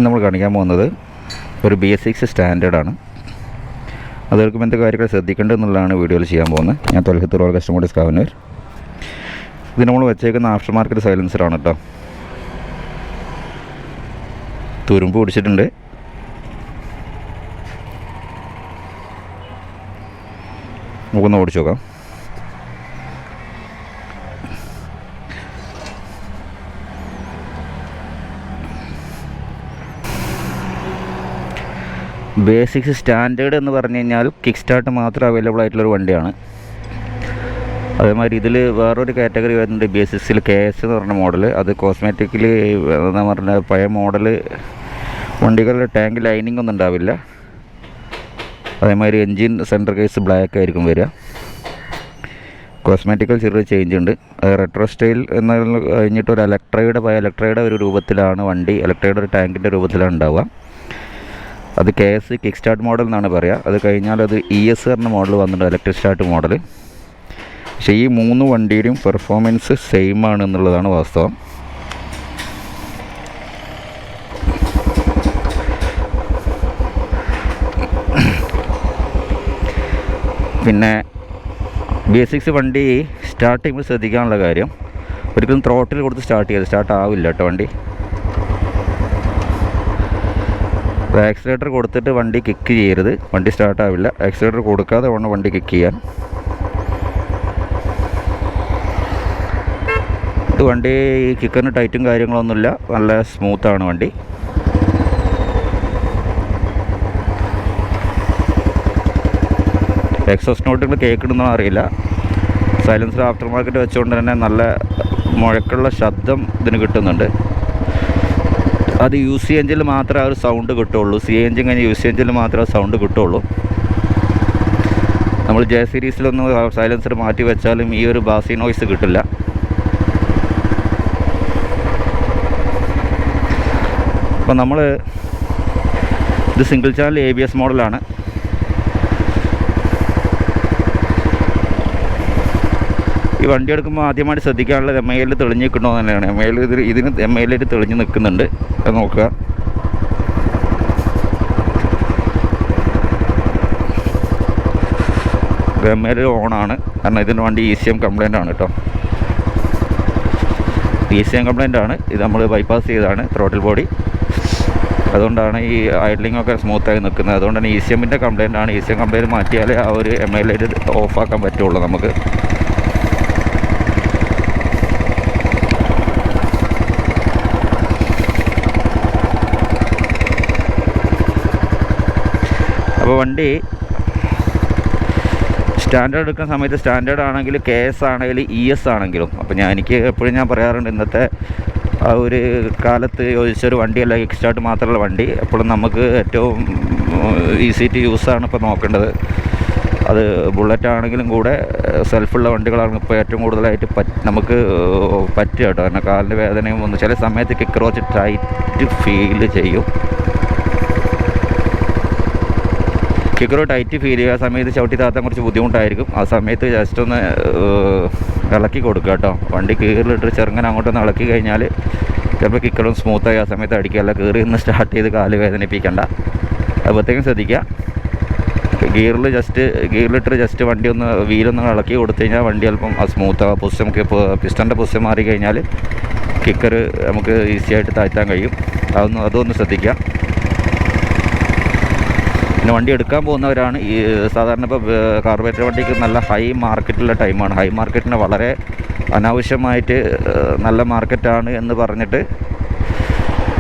നമ്മൾ കാണിക്കാൻ പോകുന്നത് ഒരു BS6 സ്റ്റാൻഡേർഡാണ്. അതെടുക്കുമ്പോൾ എന്തൊക്കെ കാര്യങ്ങൾ ശ്രദ്ധിക്കേണ്ടതെന്നുള്ളതാണ് വീഡിയോയിൽ ചെയ്യാൻ പോകുന്നത്. ഞാൻ തൊലഹത്ത് റോൾ കസ്റ്റമേഴ്സ് കാവനൂർ. ഇത് നമ്മൾ വെച്ചേക്കുന്ന ആഫ്റ്റർ മാർക്കറ്റ് സൈലൻസറാണ് കേട്ടോ. തുരുമ്പ് പിടിച്ചിട്ടുണ്ട്. നമുക്കൊന്ന് ഓടിച്ചു നോക്കാം. BS6 സ്റ്റാൻഡേർഡ് എന്ന് പറഞ്ഞു കഴിഞ്ഞാൽ കിക്ക് സ്റ്റാർട്ട് മാത്രം അവൈലബിൾ ആയിട്ടുള്ളൊരു വണ്ടിയാണ്. അതേമാതിരി ഇതിൽ വേറൊരു കാറ്റഗറി വരുന്നുണ്ട് BS6 KS എന്ന് പറഞ്ഞ മോഡൽ. അത് കോസ്മെറ്റിക്കലി എന്താ പറഞ്ഞാൽ പഴയ മോഡൽ വണ്ടികളുടെ ടാങ്ക് ലൈനിങ് ഒന്നും ഉണ്ടാവില്ല. അതേമാതിരി എൻജിൻ സെൻറ്റർ കേസ് ബ്ലാക്ക് ആയിരിക്കും വരിക. കോസ്മെറ്റിക്കൽ ചെറിയ ചേഞ്ച് ഉണ്ട്. അത് റെട്രോ സ്റ്റൈൽ എന്ന് കഴിഞ്ഞിട്ട് ഒരു ഇലക്ട്രയുടെ ഒരു രൂപത്തിലാണ് വണ്ടി, ഇലക്ട്രയുടെ ഒരു ടാങ്കിൻ്റെ രൂപത്തിലാണ് ഉണ്ടാവുക. അത് KS കിക്ക് സ്റ്റാർട്ട് മോഡൽ എന്നാണ് പറയുക. അത് കഴിഞ്ഞാൽ അത് ES പറഞ്ഞ മോഡൽ വന്നിട്ടുണ്ട്, ഇലക്ട്രിക് സ്റ്റാർട്ട് മോഡൽ. പക്ഷേ ഈ 3 വണ്ടിയുടെയും പെർഫോമൻസ് സെയിം ആണ് എന്നുള്ളതാണ് വാസ്തവം. പിന്നെ BS6 വണ്ടി സ്റ്റാർട്ട് ചെയ്യുമ്പോൾ ശ്രദ്ധിക്കാനുള്ള കാര്യം, ഒരിക്കലും ത്രോട്ടിൽ കൊടുത്ത് സ്റ്റാർട്ട് ആവില്ല കേട്ടോ വണ്ടി. ആക്സിലേറ്റർ കൊടുത്തിട്ട് വണ്ടി കിക്ക് ചെയ്യരുത്, വണ്ടി സ്റ്റാർട്ടാവില്ല. ആക്സിലേറ്റർ കൊടുക്കാതെ വേണം വണ്ടി കിക്ക് ചെയ്യാൻ. ഇത് വണ്ടി കിക്കറിന് ടൈറ്റും കാര്യങ്ങളൊന്നുമില്ല, നല്ല സ്മൂത്താണ് വണ്ടി. എക്സോസ്റ്റ് നോട്ടുകൾ കേൾക്കണമെന്നോ അറിയില്ല. സൈലൻസർ ആഫ്റ്റർ മാർക്കറ്റ് വെച്ചുകൊണ്ട് തന്നെ നല്ല മുഴക്കുള്ള ശബ്ദം ഇതിന് കിട്ടുന്നുണ്ട്. അത് UC എഞ്ചിനിൽ മാത്രമേ ആ ഒരു സൗണ്ട് കിട്ടുള്ളൂ. CI എഞ്ചിൻ കഴിഞ്ഞ് UC എഞ്ചിനിൽ മാത്രമേ സൗണ്ട് കിട്ടുള്ളൂ. നമ്മൾ J സീരീസിലൊന്നും സൈലൻസർ മാറ്റി വെച്ചാലും ഈ ഒരു ബാസി നോയ്സ് കിട്ടില്ല. അപ്പോൾ നമ്മൾ ഇത് സിംഗിൾ ചാനൽ ABS മോഡലാണ്. ഈ വണ്ടി എടുക്കുമ്പോൾ ആദ്യമായിട്ട് ശ്രദ്ധിക്കാനുള്ളത് MIL തെളിഞ്ഞ് നിൽക്കണോ തന്നെയാണ്. ഇതിന് MIL തെളിഞ്ഞ് നിൽക്കുന്നുണ്ട്, അത് നോക്കുക. MIL ഓണാണ്, കാരണം ഇതിന് വണ്ടി ECM കംപ്ലൈൻ്റ് ആണ് കേട്ടോ. ECM കംപ്ലൈൻ്റ് ആണ്. ഇത് നമ്മൾ ബൈപ്പാസ് ചെയ്തതാണ് ത്രോട്ടിൽ ബോഡി, അതുകൊണ്ടാണ് ഈ ഐഡ്ലിംഗ് ഒക്കെ സ്മൂത്തായി നിൽക്കുന്നത്. അതുകൊണ്ട് തന്നെ ECMൻ്റെ കംപ്ലൈൻ്റ് ആണ്. ECM കംപ്ലൈൻറ്റ് മാറ്റിയാലേ ആ ഒരു MIL ഓഫാക്കാൻ പറ്റുള്ളൂ നമുക്ക്. അപ്പോൾ വണ്ടി സ്റ്റാൻഡേർഡ് എടുക്കുന്ന സമയത്ത് സ്റ്റാൻഡേർഡ് ആണെങ്കിൽ KS ആണെങ്കിലും ES ആണെങ്കിലും, അപ്പോൾ എനിക്ക് എപ്പോഴും ഞാൻ പറയാറുണ്ട്, ഇന്നത്തെ ആ ഒരു കാലത്ത് യോജിച്ചൊരു വണ്ടിയല്ല കിക്ക് സ്റ്റാർട്ട് മാത്രമുള്ള വണ്ടി. എപ്പോഴും നമുക്ക് ഏറ്റവും ഈസി ടു യൂസാണ് ഇപ്പോൾ നോക്കേണ്ടത്. അത് ബുള്ളറ്റ് ആണെങ്കിലും കൂടെ സെൽഫുള്ള വണ്ടികളാണ് ഇപ്പോൾ ഏറ്റവും കൂടുതലായിട്ട് നമുക്ക് പറ്റുക കേട്ടോ. കാരണം കാലിൻ്റെ വേദനയും ഒന്ന് ചില സമയത്ത് കിക്കർ വെച്ച് ടൈറ്റ് ഫീൽ ചെയ്യും. കിക്കറോ ടൈറ്റ് ഫീൽ ചെയ്യുക സമയത്ത് ചവിട്ടി താത്താൻ കുറച്ച് ബുദ്ധിമുട്ടായിരിക്കും. ആ സമയത്ത് ജസ്റ്റ് ഒന്ന് ഇളക്കി കൊടുക്കുക കേട്ടോ. വണ്ടി കീറിലിട്ട് ചെറുങ്ങനെ അങ്ങോട്ടൊന്ന് ഇളക്കി കഴിഞ്ഞാൽ ചിലപ്പോൾ കിക്കറും സ്മൂത്തായി ആ സമയത്ത് അടിക്കുകയല്ല, കീറി ഒന്ന് സ്റ്റാർട്ട് ചെയ്ത് കാല് വേദനിപ്പിക്കണ്ട. അത് പ്രത്യേകം ശ്രദ്ധിക്കുക. ഗിയറിലിട്ട് ജസ്റ്റ് വണ്ടി ഒന്ന് വീലൊന്ന് ഇളക്കി കൊടുത്തു കഴിഞ്ഞാൽ വണ്ടി അല്പം സ്മൂത്താകും. നമുക്ക് ഇപ്പോൾ പിസ്റ്റൻ്റെ പൊസിഷൻ മാറി കഴിഞ്ഞാൽ കിക്കർ നമുക്ക് ഈസി ആയിട്ട് താഴ്ത്താൻ കഴിയും. അതൊന്ന് ശ്രദ്ധിക്കുക. പിന്നെ വണ്ടി എടുക്കാൻ പോകുന്നവരാണ് ഈ സാധാരണ ഇപ്പോൾ കാർബറേറ്റർ വണ്ടിക്ക് നല്ല ഹൈ മാർക്കറ്റുള്ള ടൈമാണ്. ഹൈ മാർക്കറ്റിന് വളരെ അനാവശ്യമായിട്ട് നല്ല മാർക്കറ്റാണ് എന്ന് പറഞ്ഞിട്ട്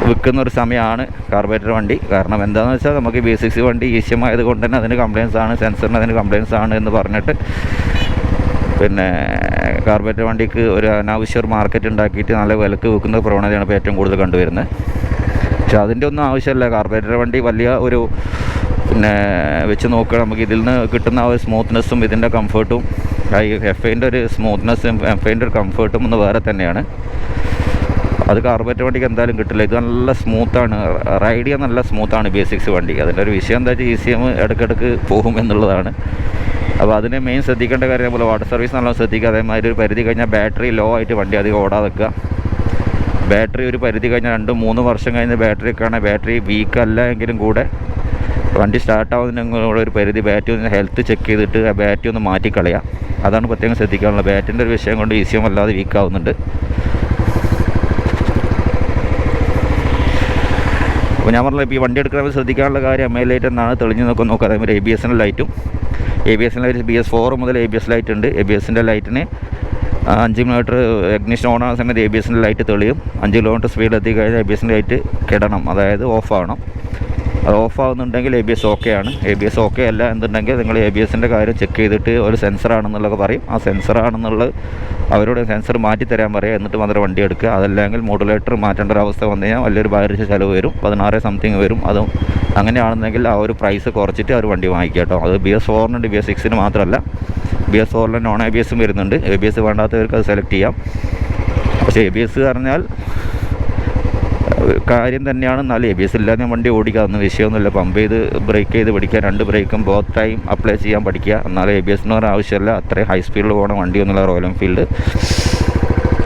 വിൽക്കുന്നൊരു സമയമാണ് കാർബറേറ്റർ വണ്ടി. കാരണം എന്താണെന്ന് വെച്ചാൽ നമുക്ക് BS6 വണ്ടി ECM ആയതുകൊണ്ട് തന്നെ അതിന് കംപ്ലയിൻസ് ആണ്, സെൻസറിന് അതിന് കംപ്ലയിൻസ് ആണ് എന്ന് പറഞ്ഞിട്ട് പിന്നെ കാർബറേറ്റർ വണ്ടിക്ക് ഒരു അനാവശ്യ മാർക്കറ്റ് ഉണ്ടാക്കിയിട്ട് നല്ല വിലക്ക് വിൽക്കുന്ന പ്രവണതയാണ് ഇപ്പോൾ ഏറ്റവും കൂടുതൽ കണ്ടുവരുന്നത്. പക്ഷെ അതിൻ്റെ ഒന്നും ആവശ്യമില്ല. കാർബറേറ്റർ വണ്ടി വലിയ ഒരു പിന്നെ വെച്ച് നോക്കുക, നമുക്ക് ഇതിൽ നിന്ന് കിട്ടുന്ന ആ ഒരു സ്മൂത്ത്നെസ്സും ഇതിൻ്റെ കംഫർട്ടും FIൻ്റെ ഒരു സ്മൂത്ത്നെസ്സും FIൻ്റെ ഒരു കംഫർട്ടും ഒന്ന് വേറെ തന്നെയാണ്. അത് കാർബറേറ്റർ വണ്ടിക്ക് എന്തായാലും കിട്ടില്ല. ഇത് നല്ല സ്മൂത്താണ്, റൈഡ് ചെയ്യാൻ നല്ല സ്മൂത്താണ് BS6 വണ്ടി. അതിൻ്റെ ഒരു വിഷയം എന്താ വെച്ചാൽ ECM ഇടയ്ക്കിടയ്ക്ക് പോകും എന്നുള്ളതാണ്. അപ്പോൾ അതിന് മെയിൻ ശ്രദ്ധിക്കേണ്ട കാര്യം പോലെ വാട്ടർ സർവീസ് നല്ലോണം ശ്രദ്ധിക്കുക. അതേമാതിരി ഒരു പരിധി കഴിഞ്ഞാൽ ബാറ്ററി ലോ ആയിട്ട് വണ്ടി അധികം ഓടാതെ വെക്കുക. ബാറ്ററി ഒരു പരിധി കഴിഞ്ഞാൽ 2-3 വർഷം കഴിഞ്ഞ് ബാറ്ററി വീക്കല്ല എങ്കിലും കൂടെ വണ്ടി സ്റ്റാർട്ടാവുന്നതിന് ഒരു പരിധി ബാറ്ററി ഒന്ന് ഹെൽത്ത് ചെക്ക് ചെയ്തിട്ട് ആ ബാറ്ററി ഒന്ന് മാറ്റിക്കളയാം. അതാണ് പ്രത്യേകം ശ്രദ്ധിക്കാനുള്ളത്. ബാറ്ററിൻ്റെ ഒരു വിഷയം കൊണ്ട് ഈസിയും അല്ലാതെ വീക്കാവുന്നുണ്ട്. അപ്പോൾ ഞാൻ പറഞ്ഞത് ഇപ്പോൾ ഈ വണ്ടി എടുക്കുന്നവർ ശ്രദ്ധിക്കാനുള്ള കാര്യം MI ലൈറ്റ് എന്നാണ് തെളിഞ്ഞ് നോക്കുക. അതേമാതിരി ABS ലൈറ്റും ലൈറ്റ് BS4 മുതൽ ABS ലൈറ്റ് ഉണ്ട്. ABSൻ്റെ ലൈറ്റിന് 5 കിലോമീറ്റർ ഇഗ്നിഷൻ ഓൺ ആകുന്ന സമയത്ത് ABSൻ്റെ ലൈറ്റ് തെളിയും. 5 കിലോമീറ്റർ സ്പീഡിൽ എത്തിക്കഴിഞ്ഞാൽ ABSൻ്റെ ലൈറ്റ് കിടണം, അതായത് ഓഫ് ആവണം. അത് ഓഫ് ആവുന്നുണ്ടെങ്കിൽ ABS ഓക്കെ ആണ്. ABS ഓക്കെ അല്ല എന്നുണ്ടെങ്കിൽ നിങ്ങൾ ABSൻ്റെ കാര്യം ചെക്ക് ചെയ്തിട്ട് ഒരു സെൻസറാണെന്നുള്ളത് പറയും. ആ സെൻസറാണെന്നുള്ളത് അവരോട് സെൻസർ മാറ്റി തരാൻ പറയുക, എന്നിട്ട് മാത്രം വണ്ടി എടുക്കുക. അതല്ലെങ്കിൽ മോഡുലേറ്റർ മാറ്റേണ്ട ഒരു അവസ്ഥ വന്നു കഴിഞ്ഞാൽ വലിയൊരു ഭാരിച്ച ചിലവ് വരും, 16 സംതിങ് വരും. അതും അങ്ങനെയാണെന്നെങ്കിൽ ആ ഒരു പ്രൈസ് കുറച്ചിട്ട് ആ ഒരു വണ്ടി വാങ്ങിക്കുക കേട്ടോ. അത് BS4 BS6 മാത്രമല്ല, BS4 നോൺ ABS വരുന്നുണ്ട്. ABS വേണ്ടാത്തവർക്ക് അത് സെലക്ട് ചെയ്യാം. പക്ഷേ ABS പറഞ്ഞാൽ കാര്യം തന്നെയാണ്. എന്നാലും ABS ഇല്ലാതെ വണ്ടി ഓടിക്കാവുന്ന വിഷയമൊന്നുമില്ല. പമ്പ് ചെയ്ത് ബ്രേക്ക് ചെയ്ത് പഠിക്കുക, 2 ബ്രേക്കും ബോത്ത് ടൈം അപ്ലൈ ചെയ്യാൻ പഠിക്കുക. എന്നാലും ABS എന്ന് പറഞ്ഞാൽ ആവശ്യമില്ല. അത്രയും ഹൈ സ്പീഡിൽ പോകണം വണ്ടി എന്നുള്ള റോയൽ എൻഫീൽഡ്.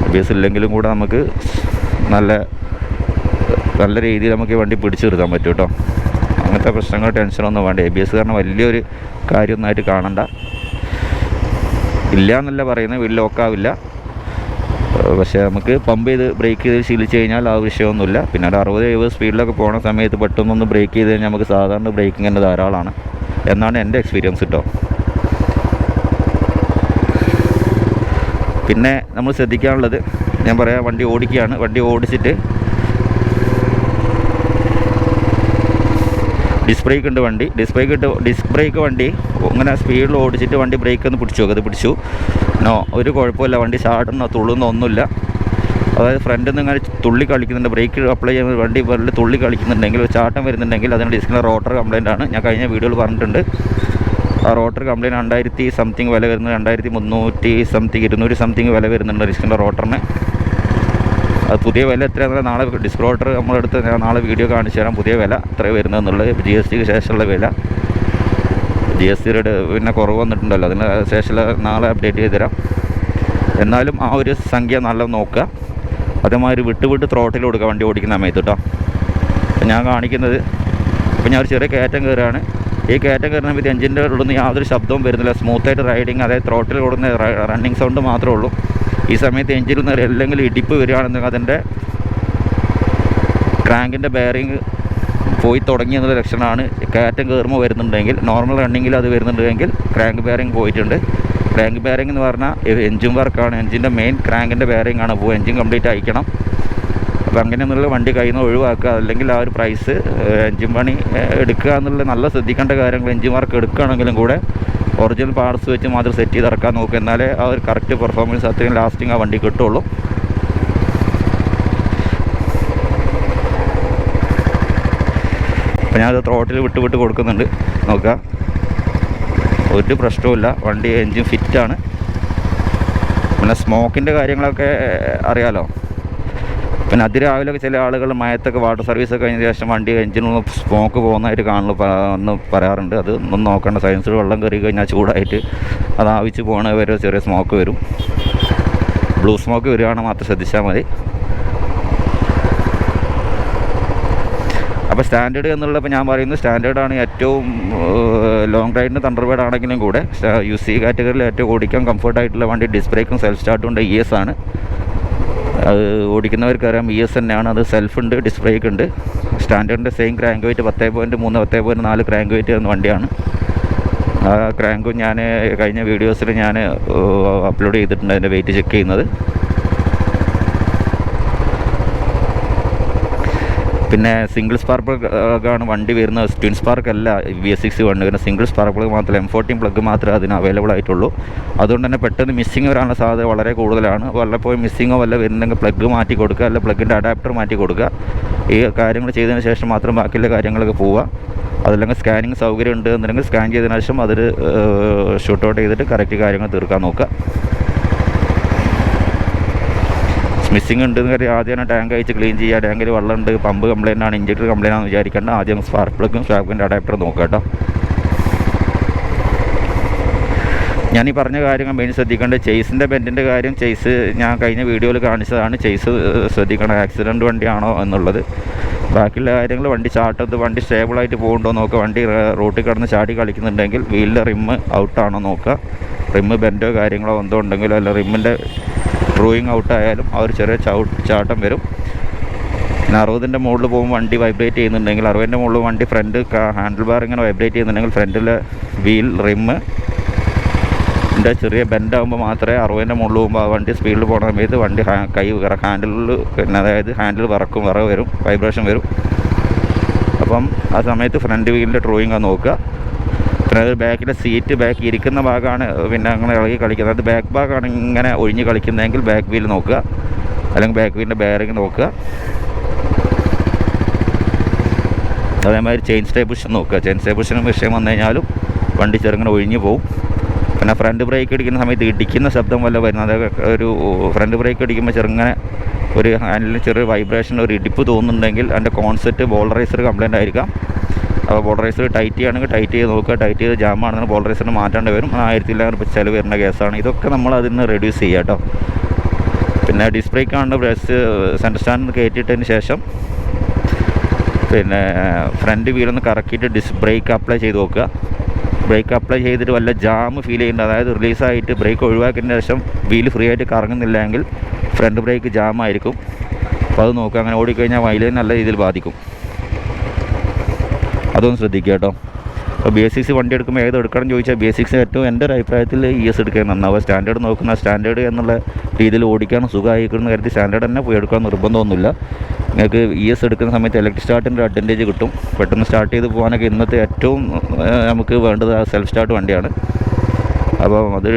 ABS ഇല്ലെങ്കിലും കൂടെ നമുക്ക് നല്ല രീതിയിൽ നമുക്ക് ഈ വണ്ടി പിടിച്ചു നിർത്താൻ പറ്റും കേട്ടോ. അങ്ങനത്തെ പ്രശ്നങ്ങൾ ടെൻഷനൊന്നും വേണ്ട. ABS കാരണം വലിയൊരു കാര്യമൊന്നായിട്ട് കാണണ്ട. ഇല്ല എന്നല്ല പറയുന്നത്, വീട്ടിൽ ലോക്കാവില്ല. പക്ഷേ നമുക്ക് പമ്പ് ചെയ്ത് ബ്രേക്ക് ചെയ്ത് ശീലിച്ച് കഴിഞ്ഞാൽ ആ വിഷയമൊന്നുമില്ല. പിന്നെ ഒരു 60-70 സ്പീഡിലൊക്കെ പോകുന്ന സമയത്ത് പെട്ടെന്നൊന്ന് ബ്രേക്ക് ചെയ്ത് കഴിഞ്ഞാൽ നമുക്ക് സാധാരണ ബ്രേക്കിംഗ് തന്നെ ധാരാളമാണ് എന്നാണ് എൻ്റെ എക്സ്പീരിയൻസ് കേട്ടോ. പിന്നെ നമ്മൾ ശ്രദ്ധിക്കാനുള്ളത്, ഞാൻ പറയാം, വണ്ടി ഓടിക്കുകയാണ്. വണ്ടി ഓടിച്ചിട്ട് ഡിസ്ക് ബ്രേക്ക് ഉണ്ട് വണ്ടി. ഡിസ്ക് ബ്രേക്ക് വണ്ടി ഇങ്ങനെ സ്പീഡിൽ ഓടിച്ചിട്ട് വണ്ടി ബ്രേക്ക് ഒന്ന് പിടിച്ചു നോക്കുക. അത് പിടിച്ചു ഒരു കുഴപ്പമില്ല, വണ്ടി ചാടുന്നോ തുള്ളുന്നോ ഒന്നുമില്ല. അതായത് ഫ്രണ്ടിൽ നിന്ന് ഇങ്ങനെ തുള്ളി കളിക്കുന്നുണ്ട്, ബ്രേക്ക് അപ്ലൈ ചെയ്യുമ്പോൾ വണ്ടി വെള്ളിൽ തുള്ളി കളിക്കുന്നുണ്ടെങ്കിൽ, ചാട്ടം വരുന്നുണ്ടെങ്കിൽ അതിന് ഡിസ്കിൻ്റെ റോട്ടർ കംപ്ലൈൻ്റ് ആണ്. ഞാൻ കഴിഞ്ഞ വീഡിയോയിൽ പറഞ്ഞിട്ടുണ്ട്. ആ റോട്ടർ കംപ്ലൈൻറ്റ് 2000 സംതിങ് വില വരുന്നത്, 2300 സംതിങ് 200 സംതിങ് വില വരുന്നുണ്ട് ഡിസ്കിൻ്റെ റോട്ടറിന്. അത് പുതിയ വില എത്രയാണെന്നുള്ള നാളെ ഡിസ്ക് റോട്ടർ നമ്മളെടുത്ത് ഞാൻ നാളെ വീഡിയോ കാണിച്ചു തരാം. പുതിയ വില എത്ര വരുന്നതെന്നുള്ളത്, GSTക്ക് ശേഷമുള്ള വില. GST പിന്നെ കുറവ് വന്നിട്ടുണ്ടല്ലോ, അതിന് ശേഷമുള്ള നാളെ അപ്ഡേറ്റ് ചെയ്ത് തരാം. എന്നാലും ആ ഒരു സംഖ്യ നല്ല നോക്കുക. അതേമാതിരി വിട്ട് ത്രോട്ടിൽ കൊടുക്കുക വണ്ടി ഓടിക്കുന്ന സമയത്ത് കേട്ടോ. അപ്പോൾ ഞാൻ കാണിക്കുന്നത്, ഇപ്പോൾ ഞാൻ ഒരു ചെറിയ കയറ്റം കയറുകയാണ്. ഈ കയറ്റം കയറുന്ന സമയത്ത് എഞ്ചിൻ്റെ ഉള്ളിൽ നിന്ന് യാതൊരു ശബ്ദവും വരുന്നില്ല. സ്മൂത്തായിട്ട് റൈഡിങ്, അതായത് ത്രോട്ടിൽ കൊടുക്കുന്ന റണ്ണിങ് സൗണ്ട് മാത്രമേ ഉള്ളൂ. ഈ സമയത്ത് എഞ്ചിനിൽ നിന്ന് അല്ലെങ്കിൽ ഇടിപ്പ് വരികയാണെന്നുണ്ടെങ്കിൽ അതിൻ്റെ ക്രാങ്കിൻ്റെ ബെയറിങ് പോയി തുടങ്ങി എന്നുള്ള ലക്ഷണമാണ്. കയറ്റം കയറുമ്പോൾ വരുന്നുണ്ടെങ്കിൽ, നോർമൽ റണ്ണിങ്ങിൽ അത് വരുന്നുണ്ടെങ്കിൽ ക്രാങ്ക് ബെയറിങ് പോയിട്ടുണ്ട്. ക്രാങ്ക് ബെയറിംഗ് എന്ന് പറഞ്ഞാൽ എഞ്ചിൻ വർക്കാണ്. എഞ്ചിൻ്റെ മെയിൻ ക്രാങ്കിൻ്റെ ബെയറിംഗ് ആണ് പോകുക. എഞ്ചിൻ കംപ്ലീറ്റ് അയക്കണം. അപ്പോൾ അങ്ങനെയൊന്നുള്ള വണ്ടി കയ്യിൽ നിന്ന് ഒഴിവാക്കുക. അല്ലെങ്കിൽ ആ ഒരു പ്രൈസ് എഞ്ചിൻ പണി എടുക്കുക എന്നുള്ള നല്ല ശ്രദ്ധിക്കേണ്ട കാര്യങ്ങൾ. എഞ്ചിൻ വർക്ക് എടുക്കുകയാണെങ്കിലും കൂടെ ഒറിജിനൽ പാർട്സ് വെച്ച് മാത്രം സെറ്റ് ചെയ്ത് ഇറക്കാൻ നോക്കുക. എന്നാലേ ആ ഒരു കറക്റ്റ് പെർഫോമൻസ് അത്രയും ലാസ്റ്റിങ് ആ വണ്ടി കിട്ടുള്ളൂ. അപ്പോൾ ഞാനത് ത്രോട്ടിൽ വിട്ട് കൊടുക്കുന്നുണ്ട്. നോക്കുക, ഒരു പ്രശ്നവുമില്ല. വണ്ടി എൻജിൻ ഫിറ്റാണ്. പിന്നെ സ്മോക്കിൻ്റെ കാര്യങ്ങളൊക്കെ അറിയാലോ. പിന്നെ അതിരാവിലൊക്കെ ചില ആളുകൾ മയത്തൊക്കെ വാട്ടർ സർവീസൊക്കെ കഴിഞ്ഞ ശേഷം വണ്ടി എൻജിനൊന്ന് സ്മോക്ക് പോകുന്നതായിട്ട് എന്ന് പറയാറുണ്ട്. അത് ഒന്നും നോക്കേണ്ട. സയൻസിൽ വെള്ളം കയറി കഴിഞ്ഞാൽ ചൂടായിട്ട് അത് ആവിച്ച് പോകണ വരെ ചെറിയ സ്മോക്ക് വരും. ബ്ലൂ സ്മോക്ക് വരികയാണെങ്കിൽ മാത്രം ശ്രദ്ധിച്ചാൽ മതി. അപ്പോൾ സ്റ്റാൻഡേർഡ് എന്നുള്ളപ്പോൾ ഞാൻ പറയുന്നത് സ്റ്റാൻഡേർഡാണ് ഏറ്റവും ലോങ് റൈഡിന് തണ്ടർബേർഡ് ആണെങ്കിലും കൂടെ UC കാറ്റഗറിയിൽ ഏറ്റവും ഓടിക്കാൻ കംഫർട്ടായിട്ടുള്ള വണ്ടി. ഡിസ്ക് ബ്രേക്കും സെൽഫ് സ്റ്റാർട്ടും ഉണ്ട്, ES ആണ്. അത് ഓടിക്കുന്നവർക്കറിയാം ES തന്നെയാണ്. അത് സെൽഫ് ഉണ്ട്, ഡിസ്ക് ബ്രേക്ക് ഉണ്ട്. സ്റ്റാൻഡേർഡിൻ്റെ same crank weight 10.3 10.4 crank weight വരുന്ന വണ്ടിയാണ്. ആ ക്രാങ്കും ഞാൻ കഴിഞ്ഞ വീഡിയോസിൽ ഞാൻ അപ്ലോഡ് ചെയ്തിട്ടുണ്ട്, അതിൻ്റെ വെയിറ്റ് ചെക്ക് ചെയ്യുന്നത്. പിന്നെ സിംഗിൾ സ്പാർക്ക് വണ്ടി വരുന്നത്, ട്വിൻ സ്പാർക്ക് അല്ല VS6 വണ്ടി വരുന്നത്. സിംഗിൾ സ്പാർക്ക് പ്ലഗ് മാത്രമല്ല, M14 പ്ലഗ് മാത്രമേ അതിന് അവൈലബിൾ ആയിട്ടുള്ളൂ. അതുകൊണ്ട് തന്നെ പെട്ടെന്ന് മിസ്സിങ് വരാനുള്ള സാധ്യത വളരെ കൂടുതലാണ്. വല്ലപ്പോഴും മിസ്സിങ്ങോ വല്ല വരുന്നെങ്കിൽ പ്ലഗ് മാറ്റി കൊടുക്കുക, അല്ല പ്ലഗിൻ്റെ അഡാപ്റ്റർ മാറ്റി കൊടുക്കുക. ഈ കാര്യങ്ങൾ ചെയ്തതിന് ശേഷം മാത്രം ബാക്കിയുള്ള കാര്യങ്ങളൊക്കെ പോവുക. അതല്ലെങ്കിൽ സ്കാനിങ് സൗകര്യം ഉണ്ട് എന്നുണ്ടെങ്കിൽ സ്കാൻ ചെയ്തതിനു ശേഷം അതിൽ ഷൂട്ട് ഔട്ട് ചെയ്തിട്ട് കറക്റ്റ് കാര്യങ്ങൾ തീർക്കാൻ നോക്കുക. മിസ്സിങ് ഉണ്ടെന്ന് കാര്യം ആദ്യമാണ് ടാങ്ക് അയച്ച് ക്ലീൻ ചെയ്യുക. ടാങ്കിൽ വെള്ളമുണ്ട്, പമ്പ് കംപ്ലൈൻ്റ് ആണ്, ഇഞ്ചക്ടർ കംപ്ലൈൻ്റ് ആണെന്ന് വിചാരിക്കേണ്ട. ആദ്യം സ്പാർക്ക് പ്ലഗും സ്പാർക്കിൻ്റെ അഡാപ്റ്റർ നോക്കുക കേട്ടോ. ഞാൻ ഈ പറഞ്ഞ കാര്യങ്ങൾ മെയിൻ ശ്രദ്ധിക്കേണ്ടത് ചേസിൻ്റെ ബെൻഡിൻ്റെ കാര്യം. ചേസ് ഞാൻ കഴിഞ്ഞ വീഡിയോയിൽ കാണിച്ചതാണ്. ചേസ് ശ്രദ്ധിക്കണം, ആക്സിഡൻറ്റ് വണ്ടിയാണോ എന്നുള്ളത്. ബാക്കിയുള്ള കാര്യങ്ങൾ വണ്ടി ചാട്ടത്ത് വണ്ടി സ്റ്റേബിളായിട്ട് പോകുന്നുണ്ടോ നോക്കുക. വണ്ടി റോട്ടിൽ കിടന്ന് ചാടി കളിക്കുന്നുണ്ടെങ്കിൽ വീലിൻ്റെ റിമ്മ് ഔട്ടാണോ നോക്കുക. റിമ്മ് ബെൻഡോ കാര്യങ്ങളോ എന്തോ ഉണ്ടെങ്കിലോ അല്ല റിമ്മിൻ്റെ ഡ്രോയിങ് ഔട്ടായാലും ആ ഒരു ചെറിയ ചാട്ടം വരും. പിന്നെ 60ൻ്റെ മുകളിൽ പോകുമ്പോൾ വണ്ടി വൈബ്രേറ്റ് ചെയ്യുന്നുണ്ടെങ്കിൽ 60ൻ്റെ മുകളിൽ വണ്ടി ഫ്രണ്ട് ഹാൻഡിൽ ബാർ ഇങ്ങനെ വൈബ്രേറ്റ് ചെയ്യുന്നുണ്ടെങ്കിൽ ഫ്രണ്ടിലെ വീൽ റിമ്മ് ചെറിയ ബെൻഡാകുമ്പോൾ മാത്രമേ 60ൻ്റെ മുകളിൽ പോകുമ്പോൾ ആ വണ്ടി സ്പീഡിൽ പോകുന്ന സമയത്ത് വണ്ടി കൈ ഹാൻഡിലിൽ പിന്നെ അതായത് ഹാൻഡിൽ വിറവ് വരും, വൈബ്രേഷൻ വരും. അപ്പം ആ സമയത്ത് ഫ്രണ്ട് വീലിൻ്റെ ഡ്രോയിങ് നോക്കുക. പിന്നെ അത് ബാക്കിലെ സീറ്റ് ബാക്ക് ഇരിക്കുന്ന ഭാഗമാണ് പിന്നെ അങ്ങനെ ഇളകി കളിക്കുന്നത്. അത് ബാക്ക് ഭാഗമാണ് ഇങ്ങനെ ഒഴിഞ്ഞ് കളിക്കുന്നതെങ്കിൽ ബാക്ക് വീൽ നോക്കുക, അല്ലെങ്കിൽ ബാക്ക് വീലിൻ്റെ ബെയറിങ് നോക്കുക. അതേമാതിരി ചെയിൻ സ്റ്റേബിൾഷൻ നോക്കുക. ചെയിൻ സ്റ്റേബിൾഷനും വിഷയം വന്നു കഴിഞ്ഞാലും വണ്ടി ചെറുങ്ങനെ ഒഴിഞ്ഞു പോകും. പിന്നെ ഫ്രണ്ട് ബ്രേക്ക് അടിക്കുന്ന സമയത്ത് ഇടിക്കുന്ന ശബ്ദം വല്ല വരുന്നത്, അതായത് ഒരു ഫ്രണ്ട് ബ്രേക്ക് അടിക്കുമ്പോൾ ചെറുങ്ങനെ ഒരു ഹാൻഡിലിന് ചെറിയ വൈബ്രേഷൻ ഒരു ഇടിപ്പ് തോന്നുന്നുണ്ടെങ്കിൽ അതിൻ്റെ കോൺസെപ്റ്റ് ബോളറൈസർ കംപ്ലൈൻ്റ് ആയിരിക്കാം. അപ്പോൾ ബോളറൈസർ ടൈറ്റ് ചെയ്യുകയാണെങ്കിൽ ടൈറ്റ് ചെയ്ത് നോക്കുക. ടൈറ്റ് ചെയ്ത് ജാമാണെന്ന് ബോളറൈസറിന് മാറ്റേണ്ടി വരും. 1000 ചിലവ് വരുന്ന കേസാണ്. ഇതൊക്കെ നമ്മൾ അതിൽ നിന്ന് റെഡ്യൂസ് ചെയ്യുക കേട്ടോ. പിന്നെ ഡിസ്ക് ബ്രേക്കാണ് ബ്രേക്ക് സെൻറ്റർ സ്റ്റാൻഡിൽ കയറ്റിയിട്ടതിന് ശേഷം പിന്നെ ഫ്രണ്ട് വീലൊന്ന് കറക്കിയിട്ട് ഡിസ്ക് ബ്രേക്ക് അപ്ലൈ ചെയ്ത് നോക്കുക. ബ്രേക്ക് അപ്ലൈ ചെയ്തിട്ട് വല്ല ജാം ഫീൽ ചെയ്യുന്നുണ്ട്, അതായത് റിലീസായിട്ട് ബ്രേക്ക് ഒഴിവാക്കിയതിന് ശേഷം വീല് ഫ്രീ ആയിട്ട് കറങ്ങുന്നില്ലെങ്കിൽ ഫ്രണ്ട് ബ്രേക്ക് ജാം ആയിരിക്കും. അപ്പോൾ അത് നോക്കുക. അങ്ങനെ ഓടിക്കഴിഞ്ഞാൽ മൈലേജ് നല്ല രീതിയിൽ ബാധിക്കും. അതൊന്ന് ശ്രദ്ധിക്കുക കേട്ടോ. അപ്പോൾ BS6 വണ്ടി എടുക്കുമ്പോൾ ഏത് എടുക്കണം ചോദിച്ചാൽ BS6 ഏറ്റവും എൻ്റെ ഒരു അഭിപ്രായത്തിൽ ES എടുക്കാൻ നന്നാവുക. സ്റ്റാൻഡേർഡ് നോക്കുന്ന സ്റ്റാൻഡേർഡ് എന്നുള്ള രീതിയിൽ ഓടിക്കാൻ സുഖമായിരിക്കുന്ന കരുതി സ്റ്റാൻഡേർഡ് തന്നെ പോയി എടുക്കാൻ നിർബന്ധമൊന്നുമില്ല. നിങ്ങൾക്ക് ES എടുക്കുന്ന സമയത്ത് ഇലക്ട്രിക് സ്റ്റാർട്ടിൻ്റെ അഡ്വാൻറ്റേജ് കിട്ടും. പെട്ടെന്ന് സ്റ്റാർട്ട് ചെയ്ത് പോകാനൊക്കെ ഇന്നത്തെ ഏറ്റവും നമുക്ക് വേണ്ടത് സെൽഫ് സ്റ്റാർട്ട് വണ്ടിയാണ്. അപ്പോൾ അത്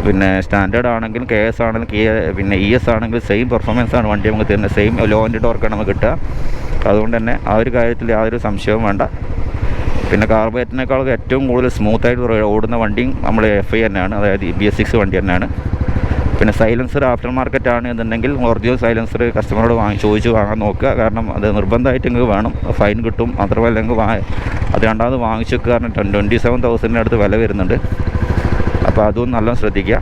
പിന്നെ സ്റ്റാൻഡേർഡ് ആണെങ്കിലും KS ആണെങ്കിലും പിന്നെ ES ആണെങ്കിലും സെയിം പെർഫോമൻസ് ആണ് വണ്ടി നമുക്ക് തരുന്നത്. സെയിം ലോ ആൻഡ് ടോർക്കാണ് നമുക്ക് കിട്ടുക. അതുകൊണ്ട് തന്നെ ആ ഒരു കാര്യത്തിൽ യാതൊരു സംശയവും വേണ്ട. പിന്നെ കാർബറേറ്ററിനേക്കാളൊക്കെ ഏറ്റവും കൂടുതൽ സ്മൂത്തായിട്ട് ഓടുന്ന വണ്ടിയും നമ്മൾ FI തന്നെയാണ്, അതായത് BS6 വണ്ടി തന്നെയാണ്. പിന്നെ സൈലൻസർ ആഫ്റ്റർ മാർക്കറ്റ് ആണ് എന്നുണ്ടെങ്കിൽ ഒറിജിനൽ സൈലൻസർ കസ്റ്റമറോട് ചോദിച്ച് വാങ്ങാൻ നോക്കുക. കാരണം അത് നിർബന്ധമായിട്ട് നിങ്ങൾക്ക് വേണം, ഫൈൻ കിട്ടും. മാത്രമല്ല നിങ്ങൾക്ക് അത് രണ്ടാമത് വാങ്ങിച്ചു വെക്കുക. കാരണം 27,000 അടുത്ത് വില വരുന്നുണ്ട്. അപ്പോൾ അതും നല്ല ശ്രദ്ധിക്കുക.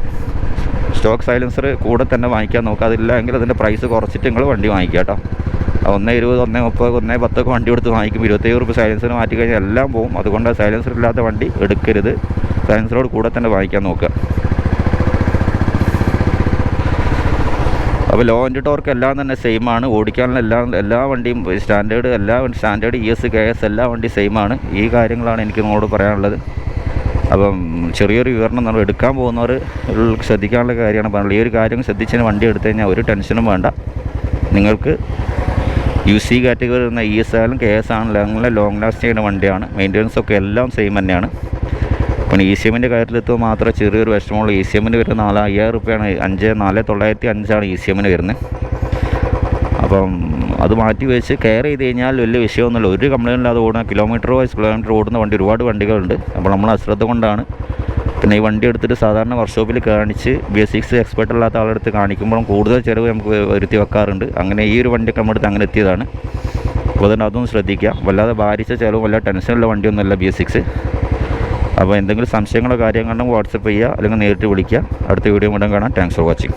സ്റ്റോക്ക് സൈലൻസർ കൂടെ തന്നെ വാങ്ങിക്കാൻ നോക്കുക. അതില്ലെങ്കിൽ അതിൻ്റെ പ്രൈസ് കുറച്ചിട്ട് നിങ്ങൾ വണ്ടി വാങ്ങിക്കുക കേട്ടോ. 1.20, 1.30, 1.10 വണ്ടി എടുത്ത് വാങ്ങിക്കും. 27 രൂപ സൈലൻസർ മാറ്റി കഴിഞ്ഞാൽ എല്ലാം പോകും. അതുകൊണ്ട് സൈലൻസർ ഇല്ലാത്ത വണ്ടി എടുക്കരുത്. സൈലൻസറോട് കൂടെ തന്നെ വാങ്ങിക്കാൻ നോക്കുക. അപ്പോൾ ലോ ആൻഡ് ടോർക്ക് എല്ലാം തന്നെ സെയിമാണ്. ഓടിക്കാനുള്ള എല്ലാ വണ്ടിയും സ്റ്റാൻഡേർഡ് ES KS എല്ലാ വണ്ടിയും സെയിമാണ്. ഈ കാര്യങ്ങളാണ് എനിക്ക് നിങ്ങളോട് പറയാനുള്ളത്. അപ്പം ചെറിയൊരു വിവരണം നമ്മൾ എടുക്കാൻ പോകുന്നവർ ശ്രദ്ധിക്കാനുള്ള കാര്യമാണ് പറഞ്ഞത്. ഈ ഒരു കാര്യം ശ്രദ്ധിച്ചതിന് വണ്ടി എടുത്തു കഴിഞ്ഞാൽ ഒരു ടെൻഷനും വേണ്ട. നിങ്ങൾക്ക് UC കാറ്റഗറി വരുന്ന ES ആയാലും KS ആണെങ്കിലും അങ്ങനെ ലോങ് ലാസ്റ്റ് ചെയ്യുന്ന വണ്ടിയാണ്. മെയിൻ്റനൻസ് ഒക്കെ എല്ലാം സെയിം തന്നെയാണ്. പിന്നെ ECMൻ്റെ കാര്യത്തിലെത്തുമ്പോൾ മാത്രമേ ചെറിയൊരു വിഷമമുള്ളൂ. ECMന് വരുന്നത് 5000 രൂപയാണ്. 54,905 ECMന് വരുന്നത്. അപ്പം അത് മാറ്റി വെച്ച് കെയർ ചെയ്ത് കഴിഞ്ഞാൽ വലിയ വിഷയമൊന്നുമില്ല. ഒരു കംപ്ലൈൻറ്റില്ലാതെ ഓടുന്ന കിലോമീറ്റർ ഓടുന്ന വണ്ടി ഒരുപാട് വണ്ടികളുണ്ട്. അപ്പോൾ നമ്മൾ അശ്രദ്ധ കൊണ്ടാണ്. പിന്നെ ഈ വണ്ടി എടുത്തിട്ട് സാധാരണ വർക്ക്ഷോപ്പിൽ കാണിച്ച് BS6 എക്സ്പെർട്ട് അല്ലാത്ത ആളെടുത്ത് കാണിക്കുമ്പോഴും കൂടുതൽ ചിലവ് നമുക്ക് വരുത്തി വെക്കാറുണ്ട്. അങ്ങനെ ഈ ഒരു വണ്ടിയൊക്കെ നമ്മുടെ അടുത്ത് അങ്ങനെ എത്തിയതാണ്. അപ്പോൾ അതുകൊണ്ട് അതൊന്നും ശ്രദ്ധിക്കുക. വല്ലാതെ ഭാരിച്ച ചിലവും വല്ല ടെൻഷനുള്ള വണ്ടിയൊന്നുമല്ല BS6. അപ്പോൾ എന്തെങ്കിലും സംശയങ്ങളോ കാര്യങ്ങളോ വാട്സപ്പ് ചെയ്യുക, അല്ലെങ്കിൽ നേരിട്ട് വിളിക്കുക. അടുത്ത വീഡിയോ മുഴുവൻ കാണാം. Thanks for watching.